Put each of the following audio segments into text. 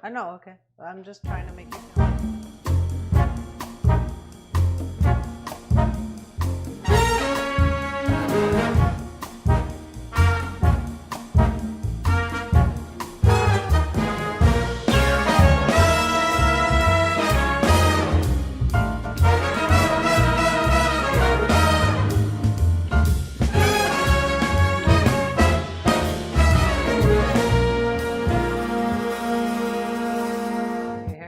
I know, okay. I'm just trying to make you feel.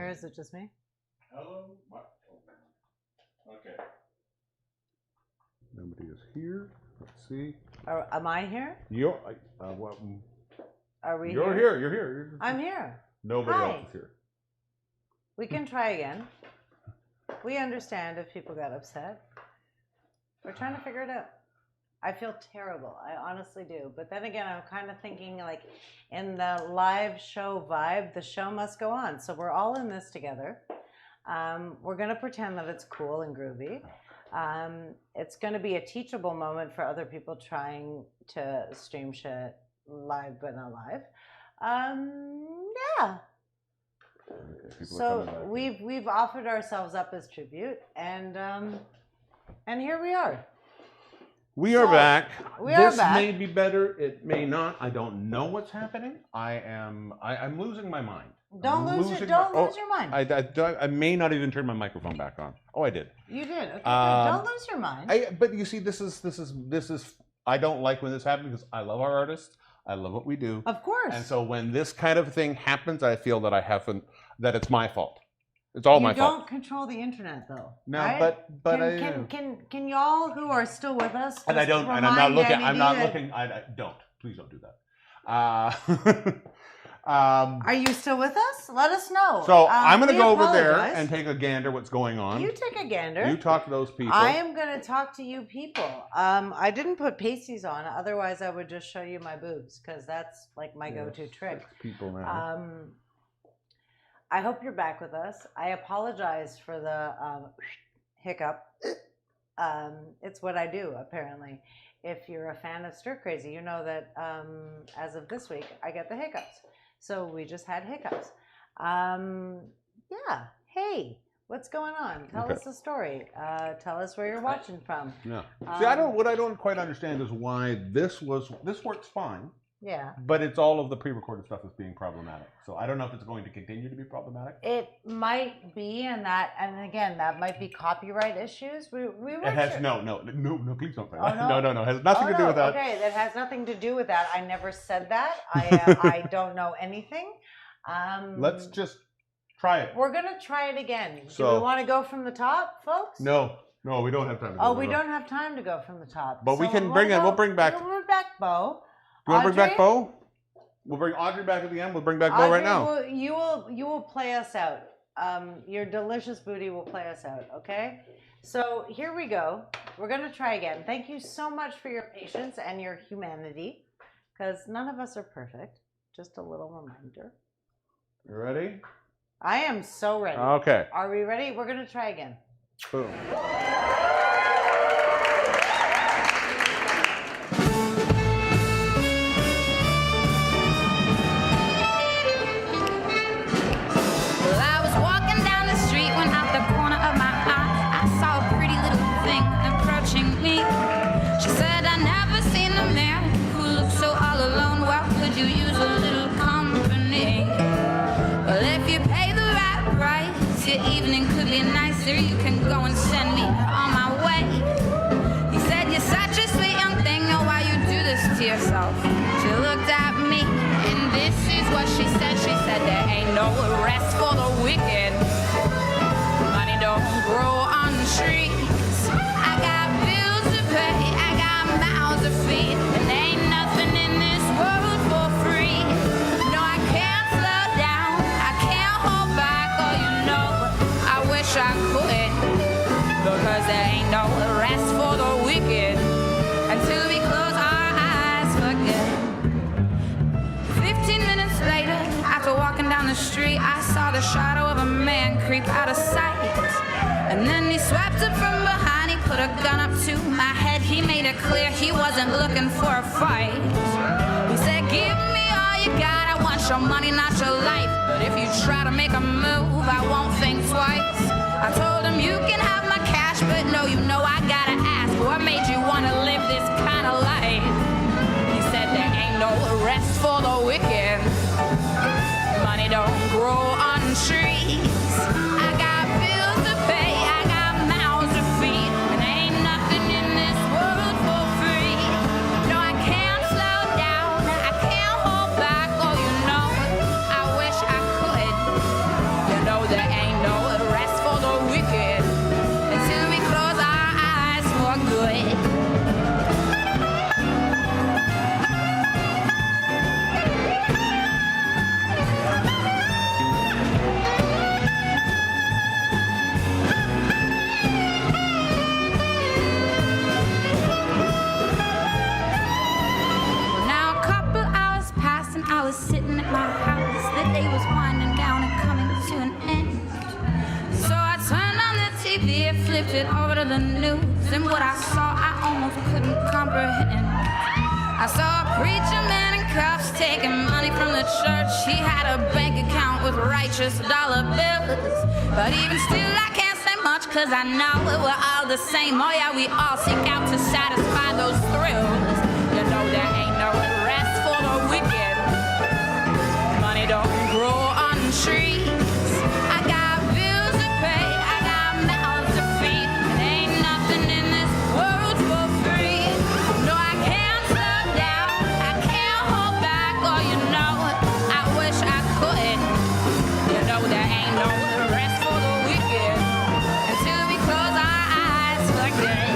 Is it just me? Hello? What? Okay. Nobody is here. Let's see. Am I here? You're, Are we you're here? You're here. I'm here. Nobody Hi. else is here. We can try again. We understand if people got upset. We're trying to figure it out. I feel terrible. I honestly do. But then again, I'm kind of thinking like in the live show vibe, the show must go on. So we're all in this together. We're going to pretend that it's cool and groovy. It's going to be a teachable moment for other people trying to stream shit live but not live. Yeah. Okay, So we've offered ourselves up as tribute, and here we are. We are back. This may be better. It may not. I don't know what's happening. I'm losing my mind. Don't lose your mind. I may not even turn my microphone back on. Oh, I did. You did. Okay. Don't lose your mind. But you see, this is. I don't like when this happens because I love our artists. I love what we do. Of course. And so when this kind of thing happens, I feel that that it's my fault. It's all my fault. You don't control the internet, though. No, right? but can y'all who are still with us? And I don't. And I'm not looking. I'm not looking. I don't. Please don't do that. Are you still with us? Let us know. So I'm going to go over there and take a gander. What's going on? You take a gander. You talk to those people. I am going to talk to you people. I didn't put pasties on. Otherwise, I would just show you my boobs because that's like my go-to trick. People now. I hope you're back with us. I apologize for the hiccup. It's what I do, apparently. If you're a fan of Stir Crazy, you know that as of this week, I get the hiccups. So we just had hiccups. Yeah. Hey, what's going on? Tell us the story. Tell us where you're watching from. Yeah. See, what I don't quite understand is why this works fine. Yeah. But it's all of the pre-recorded stuff that's being problematic. So I don't know if it's going to continue to be problematic. It might be, and again, that might be copyright issues. It has no. Please don't say that. Oh, no. It has nothing to do with that. Okay, that has nothing to do with that. I never said that. I don't know anything. Let's just try it. We're gonna try it again. So, do we want to go from the top, folks? No, we don't have time. We don't have time to go from the top. But we can bring it. We'll bring back. We'll bring back Bo. Do you want to bring back Bo? We'll bring Audrey back at the end. We'll bring back Bo right now. You will play us out. Your delicious booty will play us out. Okay. So here we go. We're gonna try again. Thank you so much for your patience and your humanity, because none of us are perfect. Just a little reminder. You ready? I am so ready. Okay. Are we ready? We're gonna try again. Boom. You can go and send me on my way. He said, you're such a sweet young thing, oh, why you do this to yourself? She looked at me, and this is what she said. She said, there ain't no rest for the wicked. Money don't grow on trees. I got bills to pay, I got mouths to feed, and there ain't nothing in this world for free. No, I can't slow down, I can't hold back, oh, you know, I wish I could. Because there ain't no rest for the wicked until we close our eyes for good. 15 minutes later, after walking down the street, I saw the shadow of a man creep out of sight. And then he swept up from behind, he put a gun up to my head. He made it clear he wasn't looking for a fight. He said, give me all you got, I want your money, not your life. But if you try to make a move, I won't think twice. I told him you can have my cash, but no, you know I gotta ask, what made you wanna live this kind of life? He said there ain't no rest for the wicked. Money don't grow on trees. I got bills to pay, I got mouths to feed, and ain't nothing in this world for free. No, I can't slow down, I can't hold back. Oh, you know, I wish I could. You know there ain't no rest for the wicked until we close our eyes for good. I was sitting at my house, the day was winding down and coming to an end. So I turned on the TV and flipped it over to the news, and what I saw I almost couldn't comprehend. I saw a preacher man in cuffs taking money from the church. He had a bank account with righteous dollar bills, but even still I can't say much, cause I know we're all the same. Oh yeah, we all seek out to satisfy those thrills. You know there ain't no rest for the wicked. Money don't grow on trees. I got bills to pay, I got mouths to feed, and ain't nothing in this world for free. No, I can't slow down, I can't hold back. Oh, you know, I wish I could. You know there ain't no rest for the wicked until we close our eyes for good.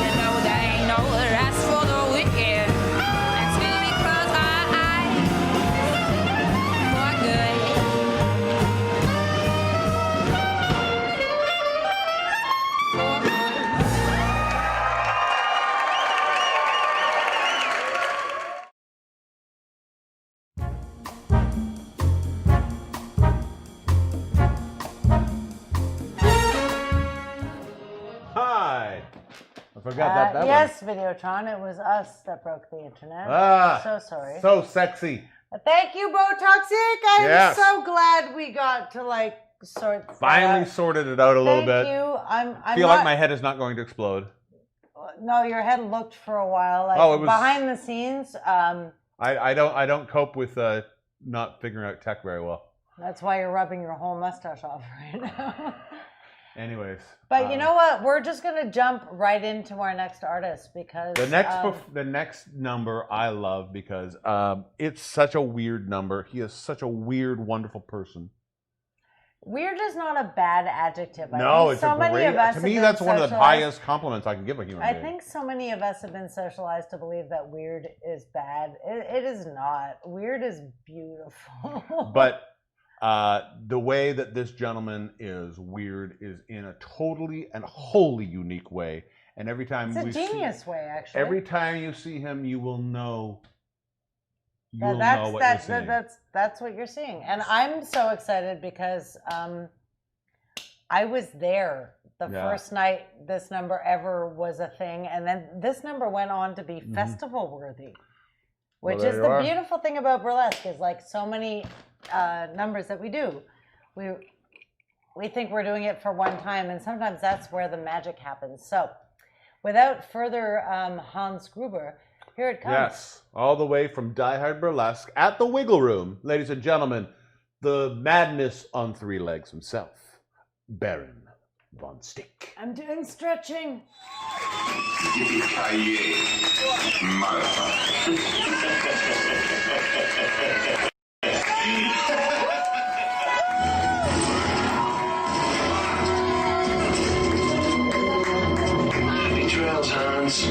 You know there ain't no rest for the wicked until we close our eyes for good. For good. Hi. I forgot that yes, Videotron, it was us that broke the internet. Ah, So sorry. So sexy. Thank you, Botoxic. I'm Yes. so glad we got to like sort that Finally out. sorted it out a little bit. Thank you. I'm Feel not, like my head is not going to explode. No, your head looked for a while. Like Oh, it was- behind the scenes. I don't cope with not figuring out tech very well. That's why you're rubbing your whole mustache off right now. Anyways. But you know what? We're just gonna jump right into our next artist because The next number I love because it's such a weird number. He is such a weird, wonderful person. weird is not a bad adjective. I No, think it's so a many great. of us To have me, been that's one of the socialized- highest compliments I can give a human I being. think so many of us have been socialized to believe that weird is bad. It is not. Weird is beautiful. But the way that this gentleman is weird is in a totally and wholly unique way. And every time it's a genius way, actually. every time you see him, you will know. You'll that's know what you're seeing. that's what you're seeing, and I'm so excited because I was there the first night this number ever was a thing, and then this number went on to be festival worthy, which there is you the are. beautiful thing about burlesque. Is like so many numbers that we do, we think we're doing it for one time, and sometimes that's where the magic happens. So, without further Hans Gruber, here it comes. Yes, all the way from Die Hard Burlesque at the Wiggle Room, ladies and gentlemen, the madness on three legs himself, Baron Von Stick. I'm doing stretching. Yippee-ki-yay, motherfucker. Happy trails, Hans.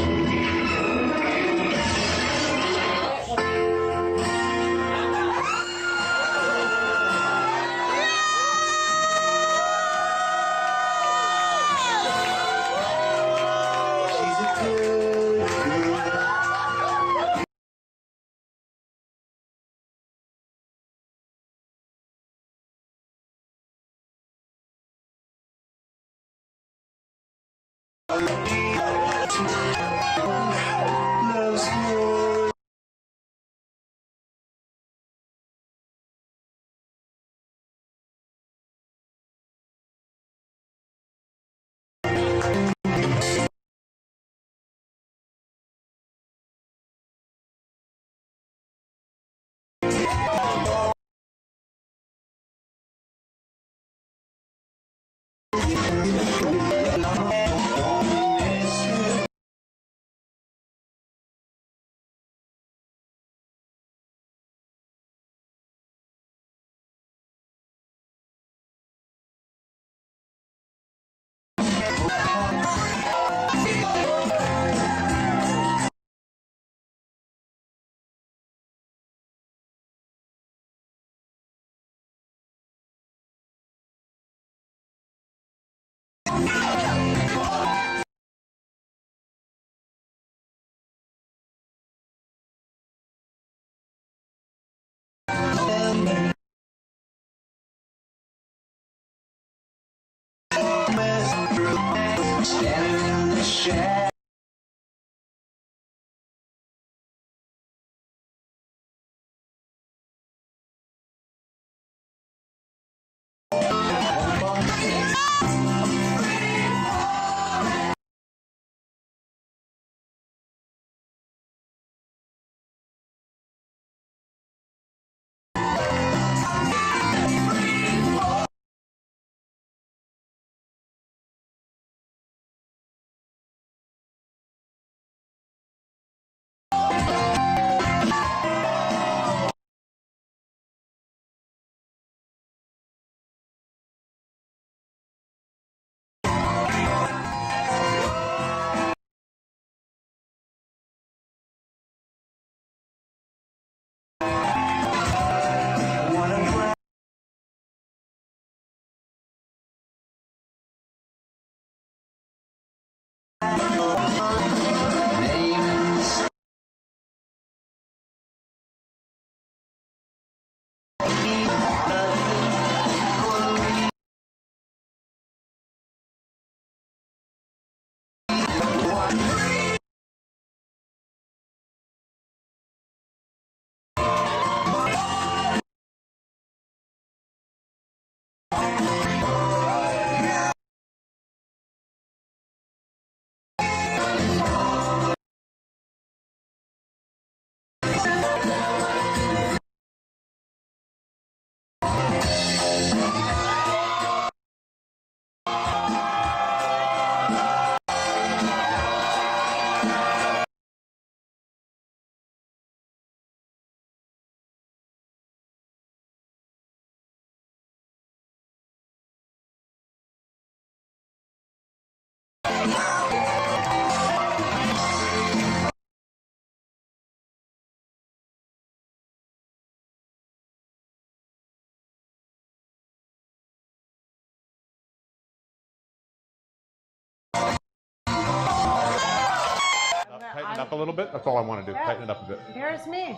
Tighten it up a little bit. That's all I want to do. Yeah. Tighten it up a bit. Here's me.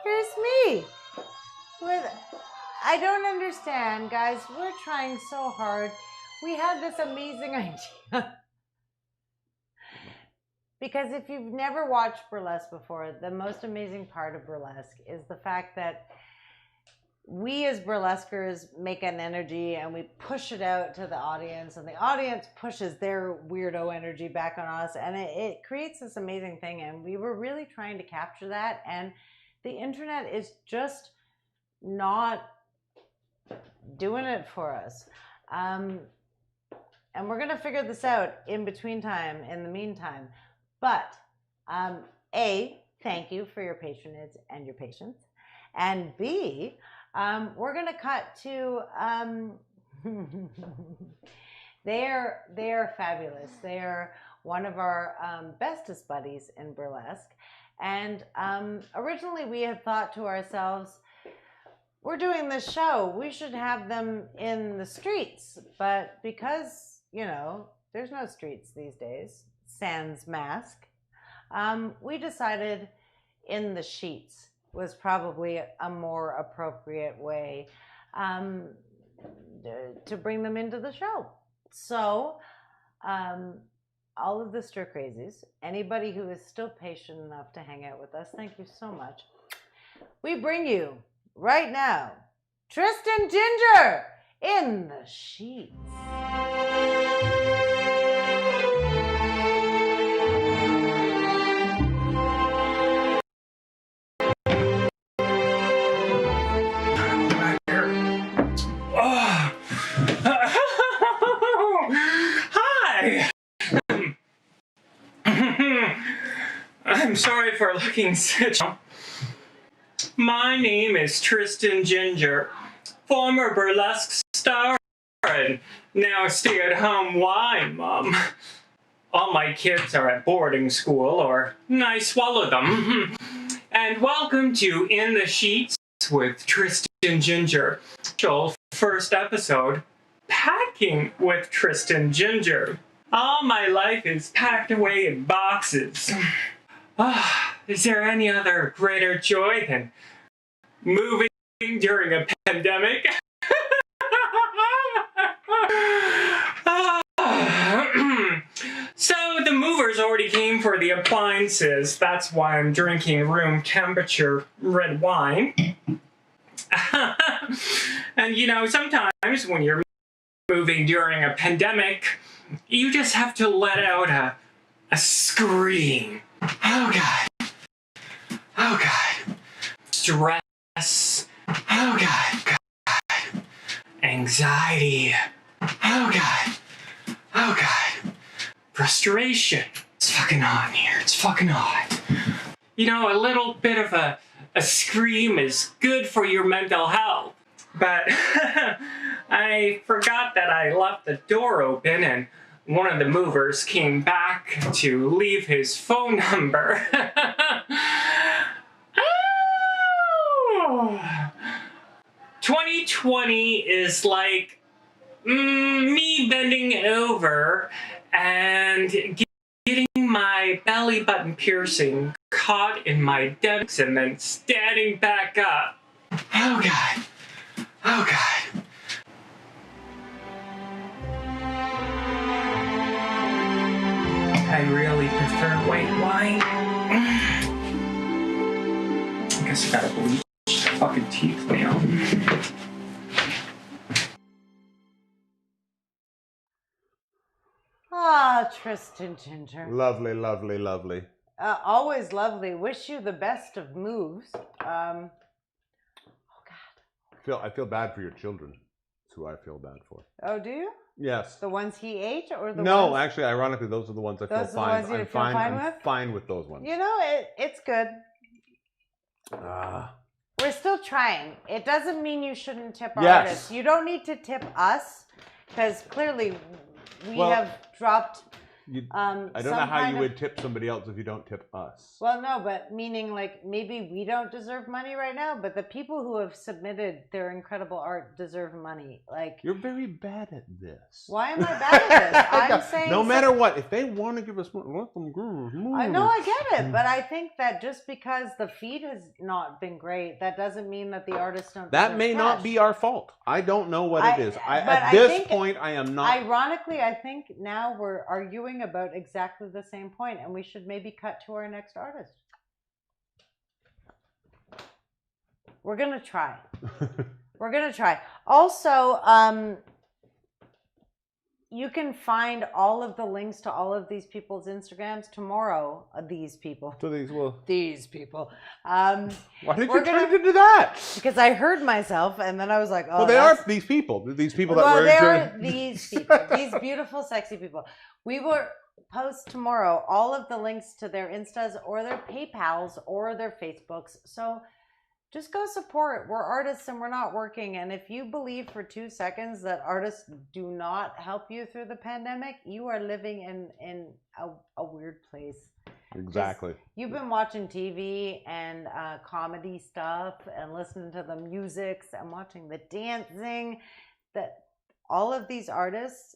Here's me. I don't understand, guys. We're trying so hard. We had this amazing idea. Because if you've never watched Burlesque before, the most amazing part of Burlesque is the fact that we as burlesquers make an energy and we push it out to the audience, and the audience pushes their weirdo energy back on us, and it creates this amazing thing. And we were really trying to capture that, and the internet is just not doing it for us. And we're going to figure this out in the meantime. But A, thank you for your patronage and your patience. And B, we're going to cut to, they're fabulous. They're one of our bestest buddies in Burlesque. And originally we had thought to ourselves, we're doing this show, we should have them in the streets. But because, you know, there's no streets these days, sans mask, we decided in the sheets was probably a more appropriate way to bring them into the show. So all of the stir crazies, anybody who is still patient enough to hang out with us, thank you so much. We bring you right now Tristan Ginger in the sheets. Hi! I'm sorry for looking such. My name is Tristan Ginger, former burlesque star and now stay-at-home wine mom. All my kids are at boarding school, or I swallow them. And welcome to In the Sheets with Tristan Ginger. First episode, Packing with Tristan Ginger. All my life is packed away in boxes. Is there any other greater joy than moving during a pandemic? So the movers already came for the appliances. That's why I'm drinking room temperature red wine. And you know, sometimes when you're moving during a pandemic, you just have to let out a scream. Oh God. Oh God. Stress. Oh God. God. Anxiety. Oh God. Oh God. Frustration. It's fucking hot in here. It's fucking hot. You know, a little bit of a scream is good for your mental health. But I forgot that I left the door open and one of the movers came back to leave his phone number. Oh. 2020 is like me bending over and getting my belly button piercing caught in my dentist and then standing back up. Oh God. Oh God. I really prefer white wine. I guess I gotta bleach the fucking teeth now. Ah, Tristan Ginger. Lovely, lovely, lovely. Always lovely. Wish you the best of moves. Oh God. I feel bad for your children. That's who I feel bad for. Oh, do you? Yes. The ones he ate, or the No, ones... actually, ironically, those are the ones I feel Those are the fine. ones you I'm feel fine. fine I'm with? fine with those ones. You know, it's good. We're still trying. It doesn't mean you shouldn't tip our Yes. artists. You don't need to tip us, because clearly we Well, have dropped. You, I I don't know how you would tip somebody else if you don't tip us. Well, no, but meaning like maybe we don't deserve money right now, but the people who have submitted their incredible art deserve money. Like You're very bad at this. Why am I bad at this? I'm saying no matter what, if they want to give us money, let them give us money. I know, I get it, but I think that just because the feed has not been great, that doesn't mean that the artists don't. That deserve may not cash. be our fault. I don't know what it is. but At I this think, point, I am not. Ironically, I think now we're arguing about exactly the same point, and we should maybe cut to our next artist. We're gonna try. We're gonna try. Also, you can find all of the links to all of these people's Instagrams tomorrow. These people. So These people. why did we're you try to do that? Because I heard myself, and then I was like, "Oh, Well, they are these people. These people that well, were. they are these people. These beautiful, sexy people. We will post tomorrow all of the links to their Instas or their PayPals or their Facebooks. So just go support. We're artists and we're not working. And if you believe for 2 seconds that artists do not help you through the pandemic, you are living in a weird place. Exactly. You've been watching TV and comedy stuff and listening to the musics and watching the dancing. That all of these artists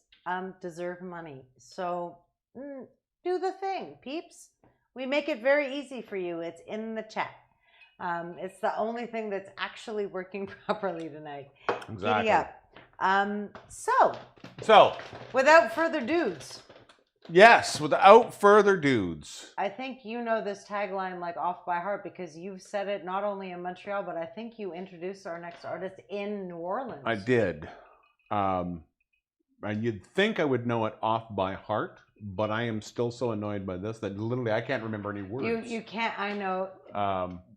deserve money. So do the thing, peeps. We make it very easy for you. It's in the chat. It's the only thing that's actually working properly tonight. Exactly. Giddy up. So, without further dudes. Yes, without further dudes. I think you know this tagline like off by heart because you've said it not only in Montreal, but I think you introduced our next artist in New Orleans. I did. And you'd think I would know it off by heart, but I am still so annoyed by this that literally I can't remember any words. You can't, I know.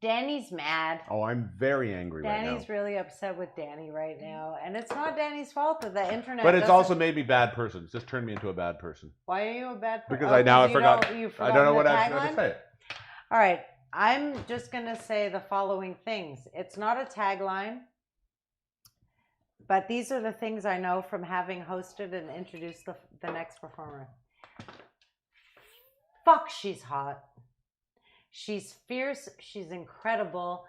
Danny's mad. Oh, I'm very angry right now. Danny's really upset with Danny right now. And it's not Danny's fault that the internet But it's also made me a bad person. It's just turned me into a bad person. Why are you a bad person? Because I forgot. I don't know what I was tagline? going to say. All right. I'm just going to say the following things. It's not a tagline. But these are the things I know from having hosted and introduced the next performer. Fuck, she's hot. She's fierce. She's incredible.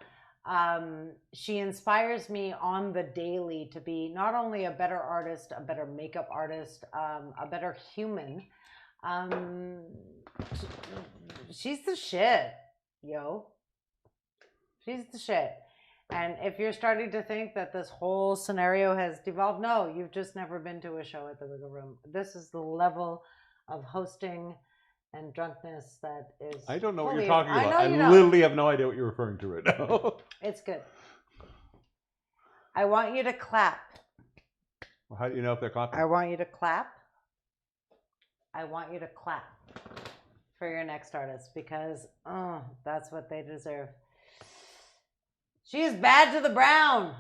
She inspires me on the daily to be not only a better artist, a better makeup artist, a better human. She's the shit, yo. She's the shit. And if you're starting to think that this whole scenario has devolved, no, you've just never been to a show at the Wiggle Room. This is the level of hosting and drunkenness that is. I don't know what you're talking about. I know. literally have no idea what you're referring to right now. It's good. I want you to clap. Well, how do you know if they're clapping? I want you to clap. I want you to clap for your next artist because that's what they deserve. She is bad to the brown.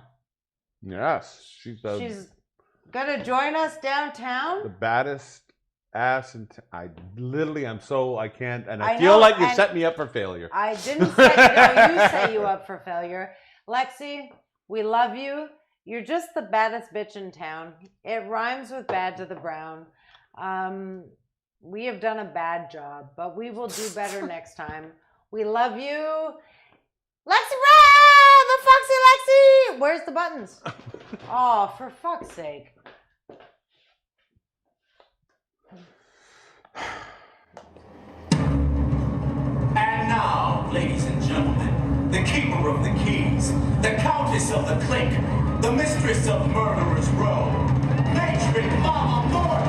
Yes, she's gonna join us downtown. The baddest ass, and I literally am so I can't, and I know, feel like you set me up for failure. I didn't say no, you set you up for failure, Lexi. We love you. You're just the baddest bitch in town. It rhymes with bad to the brown. We have done a bad job, but we will do better next time. We love you, Lexi Brown, the Foxy Lexi. Where's the buttons? Oh, for fuck's sake. And now, ladies and gentlemen, the keeper of the keys, the countess of the clink, the mistress of Murderer's Row, Matron Mama Thornton.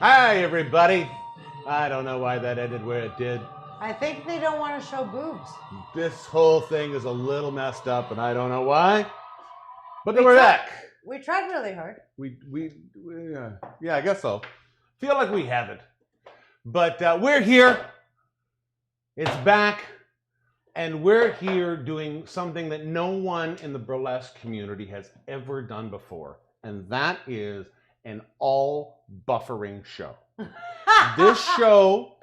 Hi, everybody. I don't know why that ended where it did. I think they don't want to show boobs. This whole thing is a little messed up, and I don't know why. But then we're back. We tried really hard. Yeah, I guess so. Feel like we haven't. But we're here. It's back. And we're here doing something that no one in the burlesque community has ever done before. And that is an all buffering show. This show,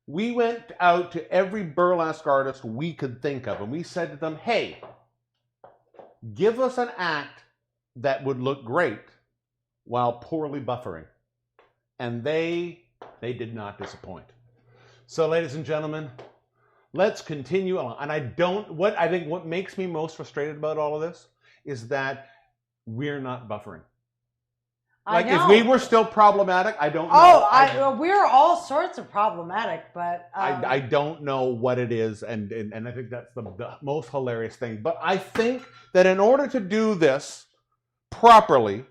we went out to every burlesque artist we could think of, and we said to them, hey, give us an act that would look great while poorly buffering. And they did not disappoint. So, ladies and gentlemen, let's continue on. And I think what makes me most frustrated about all of this is that we're not buffering. Like, if we were still problematic, I don't know. We're all sorts of problematic, but I don't know what it is, and I think that's the most hilarious thing. But I think that in order to do this properly,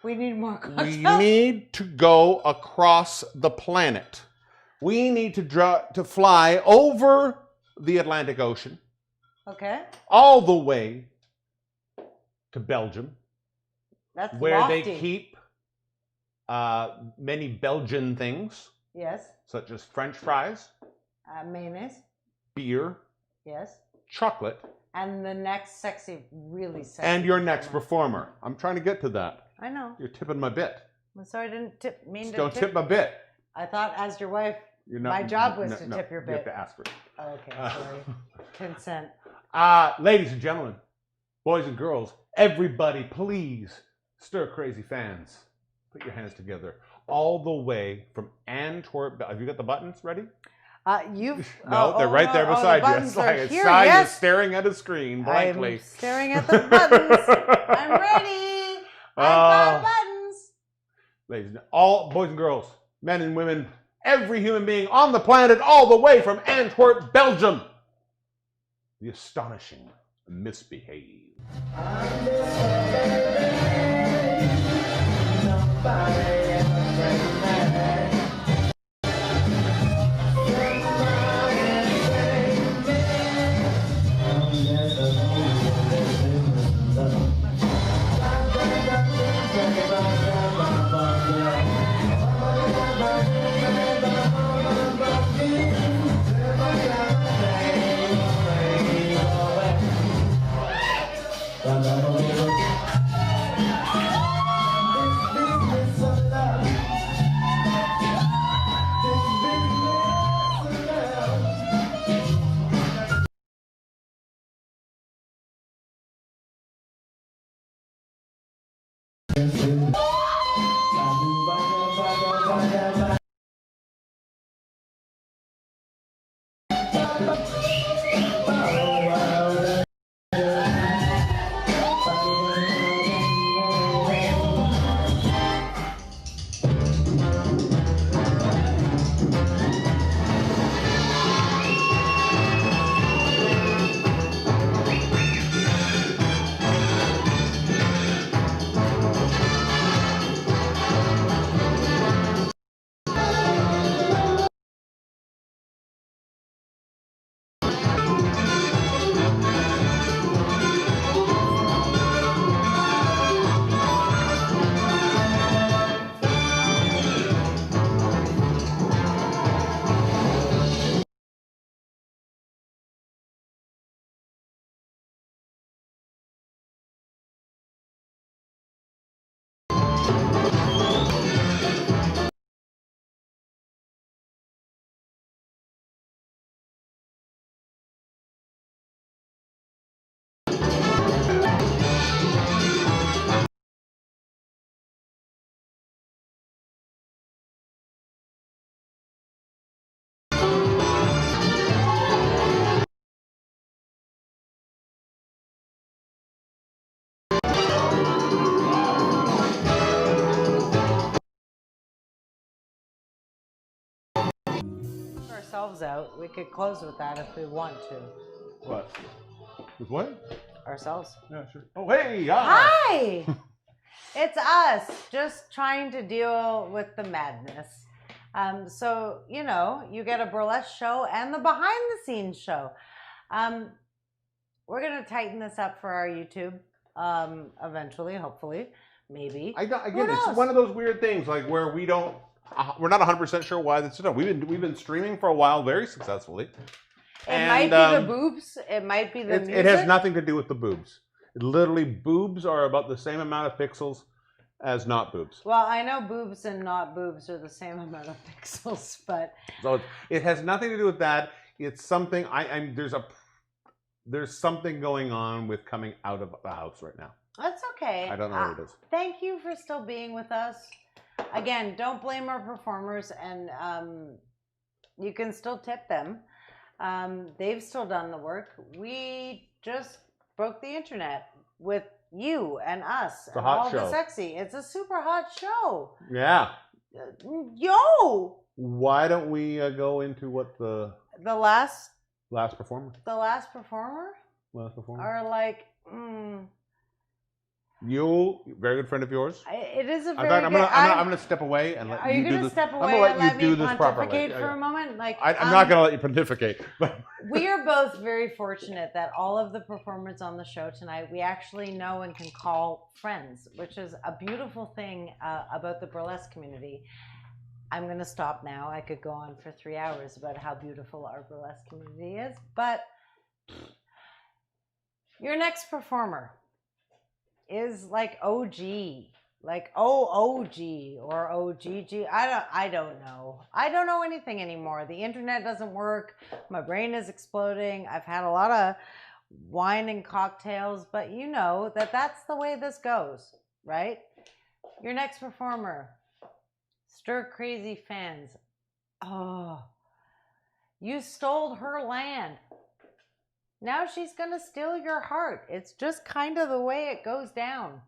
we need more content. We need to go across the planet. We need to fly over the Atlantic Ocean. Okay. All the way to Belgium. That's where lofty. they keep many Belgian things. Yes. Such as French fries. Mayonnaise. Beer. Yes. Chocolate. And the next really sexy. And your next performer. I'm trying to get to that. I know. You're tipping my bit. I'm sorry, I didn't Don't tip my bit. I thought as your wife, my job was to tip your bit. You have to ask for it. Oh, okay, sorry. Consent. Ladies and gentlemen, boys and girls, everybody, please, stir crazy fans. Put your hands together. All the way from Antwerp. Have you got the buttons ready? No, they're right there beside you. It's like Sai is staring at a screen blankly. I'm staring at the buttons. I'm ready. I've got buttons. Ladies, all boys and girls, men and women, every human being on the planet, all the way from Antwerp, Belgium. The astonishing Misbehave. Ourselves out. We could close with that if we want to. What? With what? Ourselves. Yeah, sure. Oh, hey! Hi! It's us, just trying to deal with the madness. So, you know, you get a burlesque show and the behind the scenes show. We're going to tighten this up for our YouTube eventually, hopefully, maybe. Again, it's one of those weird things, like where we're not 100% sure why this is done. We've been streaming for a while very successfully. It might be the boobs. It might be the music. It has nothing to do with the boobs. Literally, boobs are about the same amount of pixels as not boobs. Well, I know boobs and not boobs are the same amount of pixels, but so it has nothing to do with that. It's something. There's something going on with coming out of the house right now. that's okay. I don't know what it is. Thank you for still being with us. Again, don't blame our performers, and you can still tip them. They've still done the work. We just broke the internet with you and us and all the sexy. It's a super hot show. Yeah. Yo. Why don't we go into what the last performer? The last performer? Last performer. Are like. You, very good friend of yours. It is a very. In fact, I'm gonna step away and let are you you do gonna this. step away I'm gonna and let you do this properly. pontificate for a moment? Like I'm not gonna let you pontificate. But we are both very fortunate that all of the performers on the show tonight we actually know and can call friends, which is a beautiful thing about the burlesque community. I'm gonna stop now. I could go on for 3 hours about how beautiful our burlesque community is, but your next performer is like OG, like OOG or OGG. I don't know. I don't know anything anymore. The internet doesn't work. My brain is exploding. I've had a lot of wine and cocktails, but you know that's the way this goes, right? Your next performer, stir crazy fans. Oh, you stole her land. Now she's going to steal your heart. It's just kind of the way it goes down.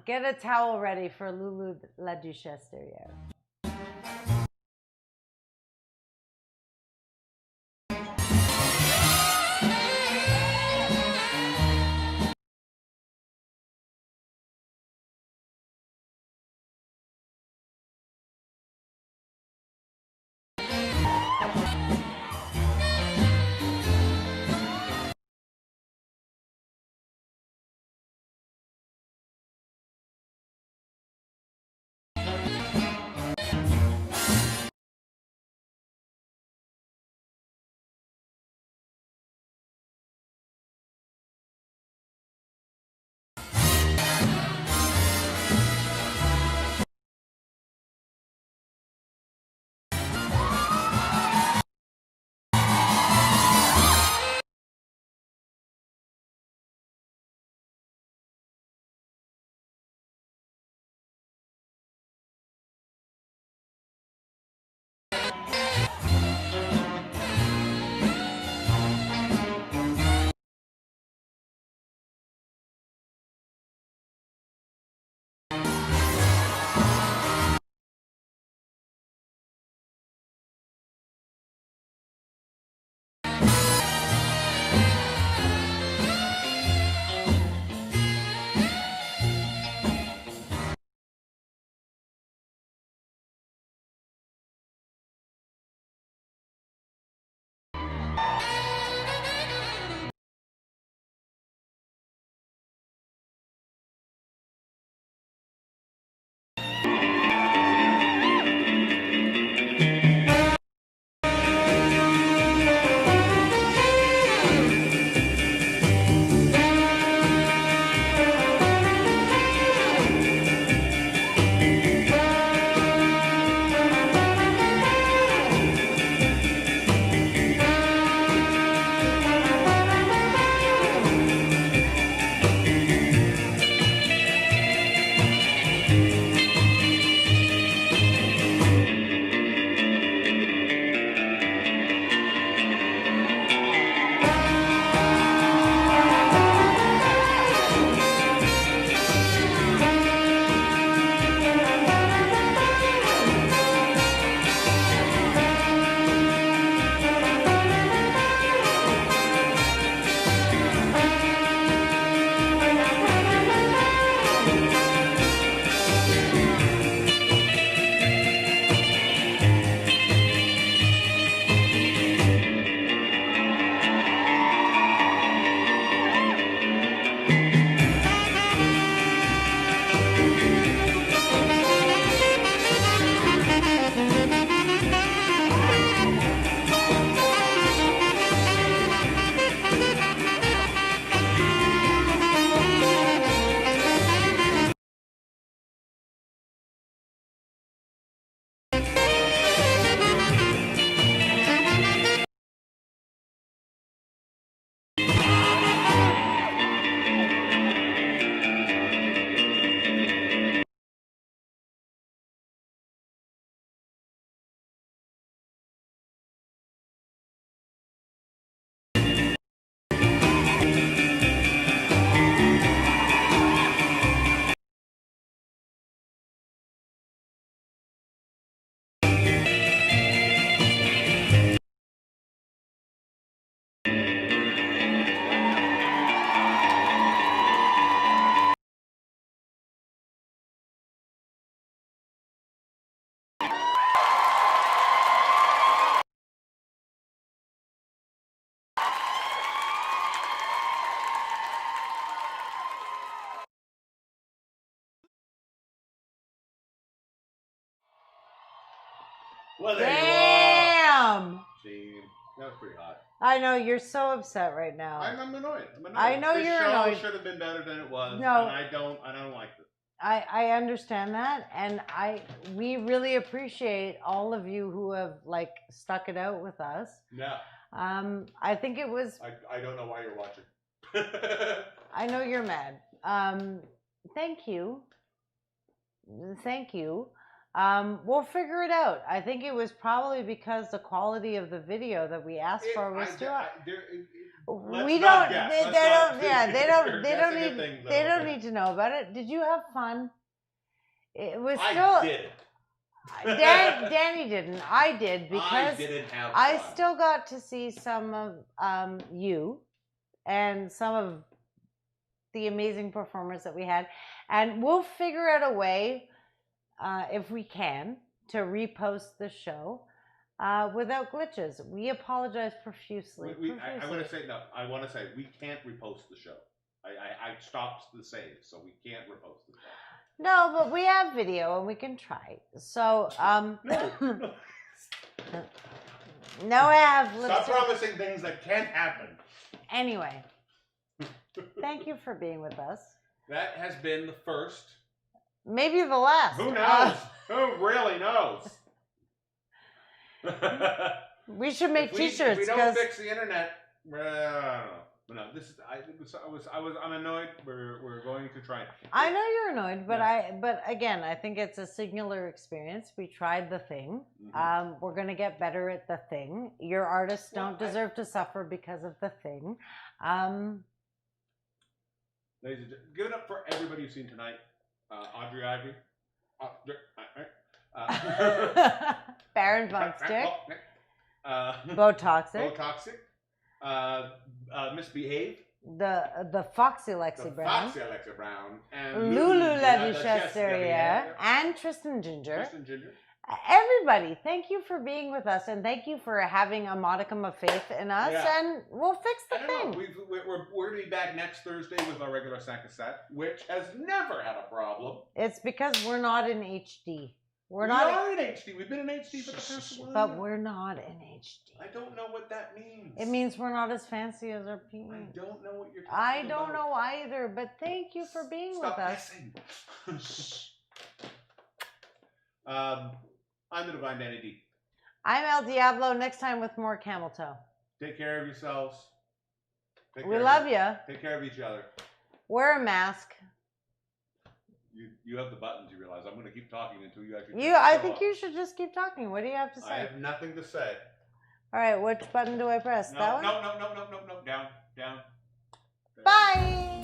Get a towel ready for Lulu La Duchesse derrière. Well, there Damn! you are. See, that was pretty hot. I know you're so upset right now. I'm annoyed. I know this you're show annoyed. should have been better than it was. No. And I don't like it. I understand that, and we really appreciate all of you who have like stuck it out with us. Yeah. I think it was. I don't know why you're watching. I know you're mad. Thank you. Thank you. We'll figure it out. I think it was probably because the quality of the video that we asked for was too high. We don't. They don't need to know about it. Did you have fun? It was still. I did. Danny didn't. I did because I didn't have fun. I still got to see some of you and some of the amazing performers that we had, and we'll figure out a way, if we can, to repost the show without glitches. We apologize profusely. I want to say no. I want to say we can't repost the show. I stopped the save, so we can't repost the show. No, but we have video and we can try. So, No. no, I have. Stop promising things that can't happen. Anyway, thank you for being with us. That has been the first. Maybe the last. Who knows? Who really knows? We should make T-shirts. If we don't fix the internet, I don't know. But no, this is. I'm annoyed. We're going to try. I know you're annoyed, but but again, I think it's a singular experience. We tried the thing. Mm-hmm. We're gonna get better at the thing. Your artists don't deserve to suffer because of the thing. Ladies and gentlemen, give it up for everybody you've seen tonight. Audrey Ivory. Baron Von Stick. Botoxic. Misbehave. The Foxy Lexi Brown. Foxy Alexa Brown. And Lulu La Duchesse Duchesse Derriere. And Tristan Ginger. Tristan Ginger. Everybody, thank you for being with us, and thank you for having a modicum of faith in us, and we'll fix the thing. We're going to be back next Thursday with our regular Sanka set, which has never had a problem. It's because we're not in HD. We are in HD. We've been in HD for the past one. But we're not in HD. I don't know what that means. It means we're not as fancy as our people. I don't know what you're talking about. I don't know either, but thank you for being with us. I'm the Divine Danny D. I'm El Diablo. Next time with more camel toe. Take care of yourselves. We love you. Take care of each other. Wear a mask. You have the buttons, you realize. I'm going to keep talking until you actually... I think you should just keep talking. What do you have to say? I have nothing to say. All right, which button do I press? No, that one? No. Down. Bye!